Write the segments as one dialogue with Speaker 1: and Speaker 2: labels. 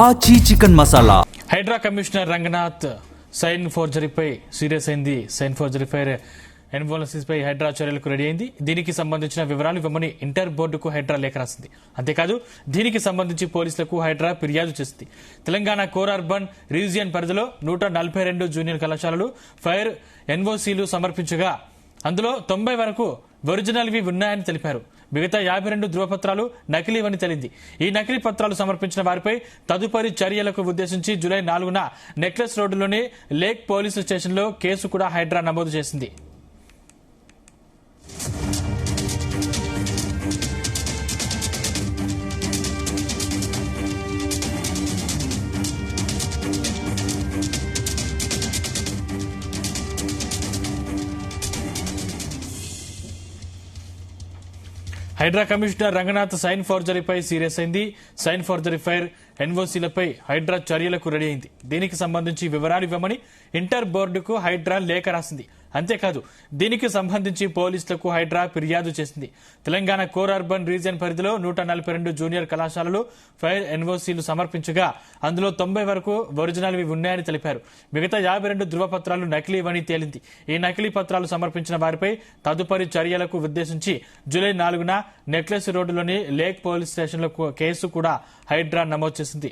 Speaker 1: ఆచి chicken masala.
Speaker 2: Hydraa commissioner Ranganath sign ఫోర్జరీపై serious అయింది. సైన్ ఫోర్జరీ ఫైర్ ఎన్వోలసిస్ పై హైడ్రా చర్యలకు రెడీ అయింది. దీనికి సంబంధించిన వివరాలు ఇవ్వమని ఇంటర్ బోర్డుకు హైడ్రా లేఖ రాసింది. అంతేకాదు దీనికి సంబంధించి పోలీసులకు హైడ్రా ఫిర్యాదు చేసింది. తెలంగాణ కోర్ అర్బన్ రీజియన్ పరిధిలో 142 జూనియర్ కళాశాలలు ఫైర్ ఎన్ఓసీలు సమర్పించగా అందులో 90 వరకు ఒరిజినల్వి ఉన్నాయని తెలిపారు. మిగతా 52 ధృవపత్రాలు నకిలీవని తేలింది. ఈ నకిలీ పత్రాలు సమర్పించిన వారిపై తదుపరి చర్యలకు ఉద్దేశించి జూలై 4న నెక్లెస్ రోడ్డులోని లేక్ పోలీసు స్టేషన్లో కేసు కూడా హైడ్రా నమోదు చేసింది. హైడ్రా కమిషనర్ రంగనాథ్ సైన్ ఫోర్జరీపై సీరియస్ అయింది. సైన్ ఫోర్జరీ ఫైర్ ఎన్ఓసీలపై హైడ్రా చర్యలకు రెడీ అయింది. దీనికి సంబంధించి వివరాలు ఇవ్వమని ఇంటర్ బోర్డుకు హైడ్రా లేఖ రాసింది. అంతేకాదు దీనికి సంబంధించి పోలీసులకు హైడ్రా ఫిర్యాదు చేసింది. తెలంగాణ కోర్ అర్బన్ రీజియన్ పరిధిలో 142 జూనియర్ కళాశాలలు ఫైర్ ఎన్ఓసీలు సమర్పించగా అందులో 90 వరకు ఒరిజినల్వి ఉన్నాయని తెలిపారు. మిగతా 52 ధృవపత్రాలు నకిలీవని తేలింది. ఈ నకిలీ పత్రాలు సమర్పించిన వారిపై తదుపరి చర్యలకు ఉద్దేశించి జూలై 4న నెక్లెస్ రోడ్డులోని లేక్ పోలీస్ స్టేషన్లో కేసు కూడా హైడ్రా నమోదు చేసింది.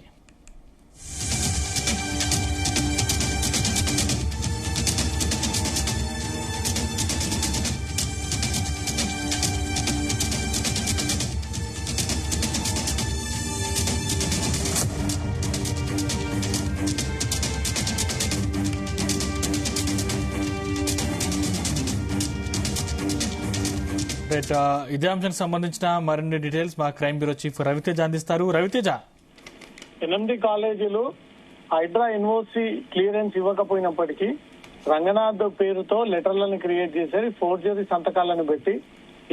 Speaker 2: ఇదే అంశానికి సంబంధించిన మరిన్ని డీటెయిల్స్ మా క్రైమ్ బ్యూరో చీఫ్ రవితేజ అందిస్తారు. రవితేజ,
Speaker 3: 8 కాలేజీలు హైడ్రా ఎన్ఓసి క్లియరెన్స్ ఇవ్వకపోయినప్పటికీ రంగనాథ్ పేరుతో లెటర్లను క్రియేట్ చేసి ఫోర్జరీ సంతకాలను పెట్టి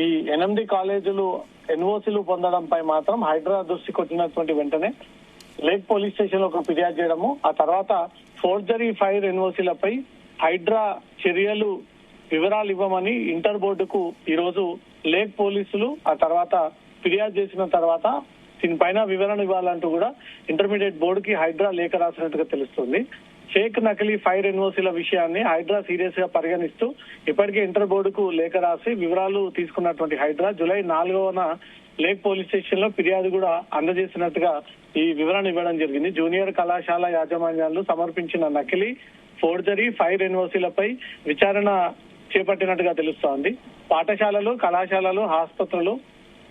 Speaker 3: ఈ 8 కాలేజీలు ఎన్ఓసీలు పొందడంపై మాత్రం హైడ్రా దృష్టికి వచ్చినటువంటి వెంటనే లేక్ పోలీస్ స్టేషన్ లో ఒక ఫిర్యాదు చేయడము, ఆ తర్వాత ఫోర్జరీ ఫైర్ ఎన్ఓసీలపై హైడ్రా చర్యలు వివరాలు ఇవ్వమని ఇంటర్ బోర్డుకు ఈ రోజు లేక్ పోలీసులు ఆ తర్వాత ఫిర్యాదు చేసిన తర్వాత దీనిపైన వివరణ ఇవ్వాలంటూ కూడా ఇంటర్మీడియట్ బోర్డుకి హైడ్రా లేఖ రాసినట్టుగా తెలుస్తుంది. ఫేక్ నకిలీ ఫైర్ ఎన్ఓసీల విషయాన్ని హైడ్రా సీరియస్ గా పరిగణిస్తూ ఇప్పటికే ఇంటర్ బోర్డుకు లేఖ రాసి వివరాలు తీసుకున్నటువంటి హైడ్రా జూలై 4న లేక్ పోలీస్ స్టేషన్ లో ఫిర్యాదు కూడా అందజేసినట్టుగా ఈ వివరణ ఇవ్వడం జరిగింది. జూనియర్ కళాశాల యాజమాన్యాలు సమర్పించిన నకిలీ ఫోర్జరీ ఫైర్ ఎన్ఓసీలపై విచారణ చేపట్టినట్టుగా తెలుస్తోంది. పాఠశాలలు, కళాశాలలు, ఆసుపత్రులు,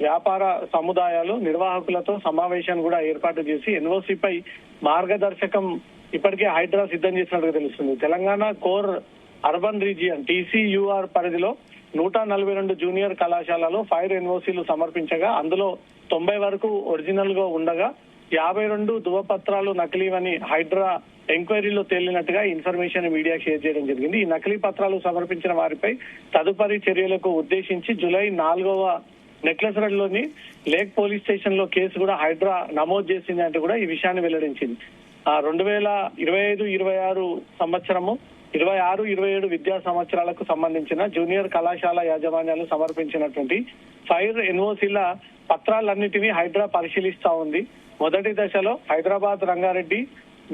Speaker 3: వ్యాపార సముదాయాలు నిర్వాహకులతో సమావేశాన్ని కూడా ఏర్పాటు చేసి ఎన్ఓసీపై మార్గదర్శకం ఇప్పటికే హైడ్రా సిద్ధం చేసినట్టుగా తెలుస్తుంది. Telangana core urban region TCUR పరిధిలో 142 జూనియర్ కళాశాలలో ఫైర్ ఎన్ఓసీలు సమర్పించగా అందులో 90 వరకు ఒరిజినల్ గా ఉండగా 52 ధృవపత్రాలు నకిలీవని హైడ్రా ఎంక్వైరీలో తేలినట్టుగా ఇన్ఫర్మేషన్ మీడియా షేర్ చేయడం జరిగింది. ఈ నకిలీ పత్రాలు సమర్పించిన వారిపై తదుపరి చర్యలకు ఉద్దేశించి జూలై 4వ నెక్లెస్ రోడ్లోని లేక్ పోలీస్ స్టేషన్ లో కేసు కూడా హైడ్రా నమోదు చేసింది అంటూ కూడా ఈ విషయాన్ని వెల్లడించింది. 2025-26 సంవత్సరము 26-27 విద్యా సంవత్సరాలకు సంబంధించిన జూనియర్ కళాశాల యాజమాన్యాలు సమర్పించినటువంటి ఫైర్ ఎన్ఓసీల పత్రాలన్నిటినీ హైడ్రా పరిశీలిస్తా ఉంది. మొదటి దశలో హైదరాబాద్, రంగారెడ్డి,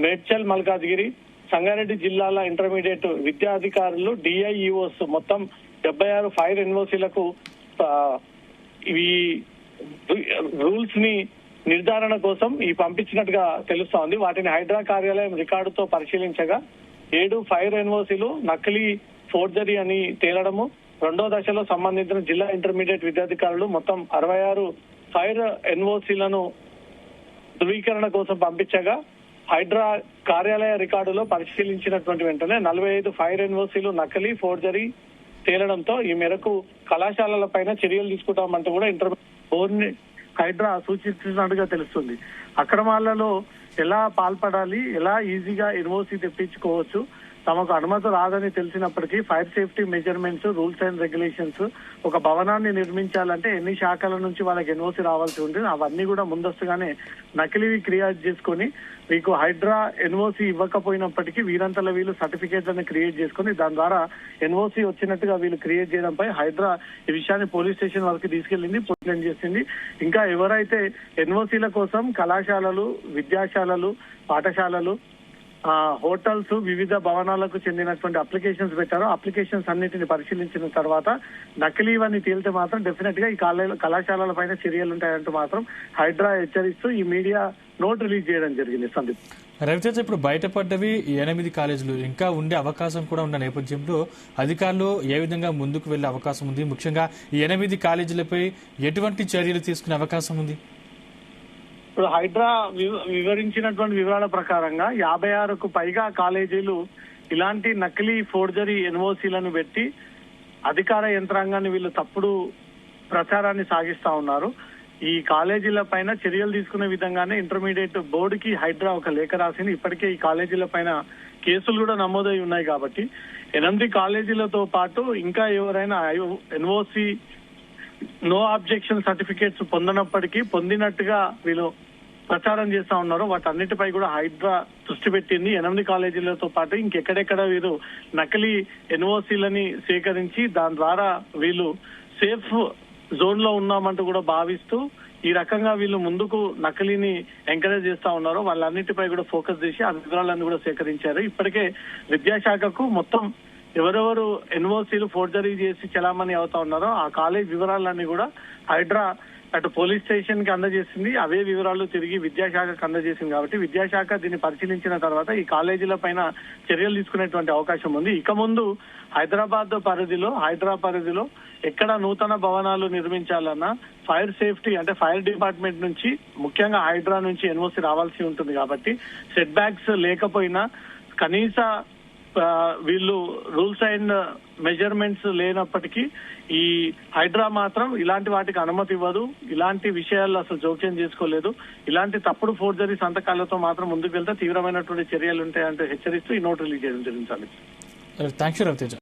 Speaker 3: మేడ్చల్, మల్కాజ్గిరి, సంగారెడ్డి జిల్లాల ఇంటర్మీడియట్ విద్యాధికారులు DIEOs మొత్తం 76 ఫైర్ ఎన్ఓసీలకు ఈ రూల్స్ ని నిర్ధారణ కోసం పంపించినట్టుగా తెలుస్తోంది. వాటిని హైడ్రా కార్యాలయం రికార్డుతో పరిశీలించగా 7 ఫైర్ ఎన్ఓసీలు నకిలీ ఫోర్జరీ అని తేలడము, రెండో దశలో సంబంధించిన జిల్లా ఇంటర్మీడియట్ విద్యాధికారులు మొత్తం 66 ఫైర్ ఎన్ఓసీలను ధృవీకరణ కోసం పంపించగా హైడ్రా కార్యాలయ రికార్డులో పరిశీలించినటువంటి వెంటనే 45 ఫైర్ ఎన్ఓసీలు నకిలీ ఫోర్జరీ తేలడంతో ఈ మేరకు కళాశాలల పైన చర్యలు తీసుకుంటామంటూ కూడా బోర్డుని హైడ్రా సూచించినట్టుగా తెలుస్తుంది. అక్రమాలలో ఎలా పాల్పడాలి, ఎలా ఈజీగా ఎన్ఓసీ తెప్పించుకోవచ్చు, తమకు అనుమతి రాదని తెలిసినప్పటికీ fire safety measurements, rules and regulations, ఒక భవనాన్ని నిర్మించాలంటే ఎన్ని శాఖల నుంచి వాళ్ళకి ఎన్ఓసి రావాల్సి ఉంటుంది, అవన్నీ కూడా ముందస్తుగానే నకిలీవి క్రియేట్ చేసుకుని మీకు హైడ్రా ఎన్ఓసి ఇవ్వకపోయినప్పటికీ వీరంతలో వీళ్ళు సర్టిఫికేట్లను క్రియేట్ చేసుకుని దాని ద్వారా ఎన్ఓసి వచ్చినట్టుగా వీళ్ళు క్రియేట్ చేయడంపై హైడ్రా ఈ విషయాన్ని పోలీస్ స్టేషన్ వరకు తీసుకెళ్లింది, పోలీస్ చేసింది. ఇంకా ఎవరైతే ఎన్ఓసీల కోసం కళాశాలలు, విద్యాశాలలు, పాఠశాలలు, హోటల్స్, వివిధ భవనాలకు చెందినటువంటి అప్లికేషన్స్ పెట్టారో అప్లికేషన్స్ అన్నిటిని పరిశీలించిన తర్వాత నకిలీవని తేలితే మాత్రం డెఫినెట్ గా ఈ కళాశాలల పైన చర్యలు ఉంటాయంటూ మాత్రం హైడ్రా హెచ్చరిస్తూ ఈ మీడియా నోట్ రిలీజ్ చేయడం జరిగింది. సందీప్,
Speaker 2: రవితేజ, ఇప్పుడు బయటపడ్డవి 8 కాలేజీలు, ఇంకా ఉండే అవకాశం కూడా ఉన్న నేపథ్యంలో అధికారులు ఏ విధంగా ముందుకు వెళ్లే అవకాశం ఉంది? ముఖ్యంగా ఈ 8 కాలేజీలపై ఎటువంటి చర్యలు తీసుకునే అవకాశం ఉంది?
Speaker 3: ఇప్పుడు హైడ్రా వివరించినటువంటి వివరాల ప్రకారంగా 56కు పైగా కాలేజీలు ఇలాంటి నకిలీ ఫోర్జరీ ఎన్ఓసీలను పెట్టి అధికార యంత్రాంగాన్ని వీళ్ళు తప్పుడు ప్రచారాన్ని సాగిస్తా ఉన్నారు. ఈ కాలేజీల పైన చర్యలు తీసుకునే విధంగానే ఇంటర్మీడియట్ బోర్డుకి హైడ్రా ఒక లేఖ రాసింది. ఇప్పటికే ఈ కాలేజీల పైన కేసులు కూడా నమోదై ఉన్నాయి కాబట్టి 8 కాలేజీలతో పాటు ఇంకా ఎవరైనా ఎన్ఓసి నో అబ్జెక్షన్ సర్టిఫికేట్స్ పొందినట్టుగా వీళ్ళు ప్రచారం చేస్తా ఉన్నారు. వాటన్నిటిపై కూడా హైడ్రా దృష్టి పెట్టింది. 8 కాలేజీలతో పాటు ఇంకెక్కడెక్కడ వీరు నకిలీ ఎన్ఓసీలని సేకరించి దాని ద్వారా వీళ్ళు సేఫ్ జోన్ లో ఉన్నామంటూ కూడా భావిస్తూ ఈ రకంగా వీళ్ళు ముందుకు నకిలీని ఎంకరేజ్ చేస్తా ఉన్నారు. వాళ్ళన్నిటిపై కూడా ఫోకస్ చేసి ఆ వివరాలన్నీ కూడా సేకరించారు. ఇప్పటికే విద్యాశాఖకు మొత్తం ఎవరెవరు ఎన్ఓసీలు ఫోర్జరీ చేసి చలామణి అవుతా ఉన్నారో ఆ కాలేజ్ వివరాలన్నీ కూడా హైడ్రా అటు పోలీస్ స్టేషన్ కి అందజేసింది. అవే వివరాలు తిరిగి విద్యాశాఖకు అందజేసింది. కాబట్టి విద్యాశాఖ దీన్ని పరిశీలించిన తర్వాత ఈ కాలేజీల పైన చర్యలు తీసుకునేటువంటి అవకాశం ఉంది. ఇక ముందు హైడ్రా పరిధిలో ఎక్కడ నూతన భవనాలు నిర్మించాలన్నా ఫైర్ సేఫ్టీ అంటే ఫైర్ డిపార్ట్మెంట్ నుంచి ముఖ్యంగా హైడ్రా నుంచి ఎన్ఓసి రావాల్సి ఉంటుంది. కాబట్టి సెట్ బ్యాక్స్ లేకపోయినా కనీస వీళ్ళు రూల్స్ అండ్ మెజర్మెంట్స్ లేనప్పటికీ ఈ హైడ్రా మాత్రం ఇలాంటి వాటికి అనుమతి ఇవ్వదు. ఇలాంటి విషయాల్లో అసలు జోక్యం చేసుకోలేదు. ఇలాంటి తప్పుడు ఫోర్జరీ సంతకాలతో మాత్రం ముందుకు వెళ్తే తీవ్రమైనటువంటి చర్యలు ఉంటాయంటూ హెచ్చరిస్తూ ఈ నోట్ రిలీజ్ చేయడం జరిగింది.
Speaker 2: Thank you Raviteja.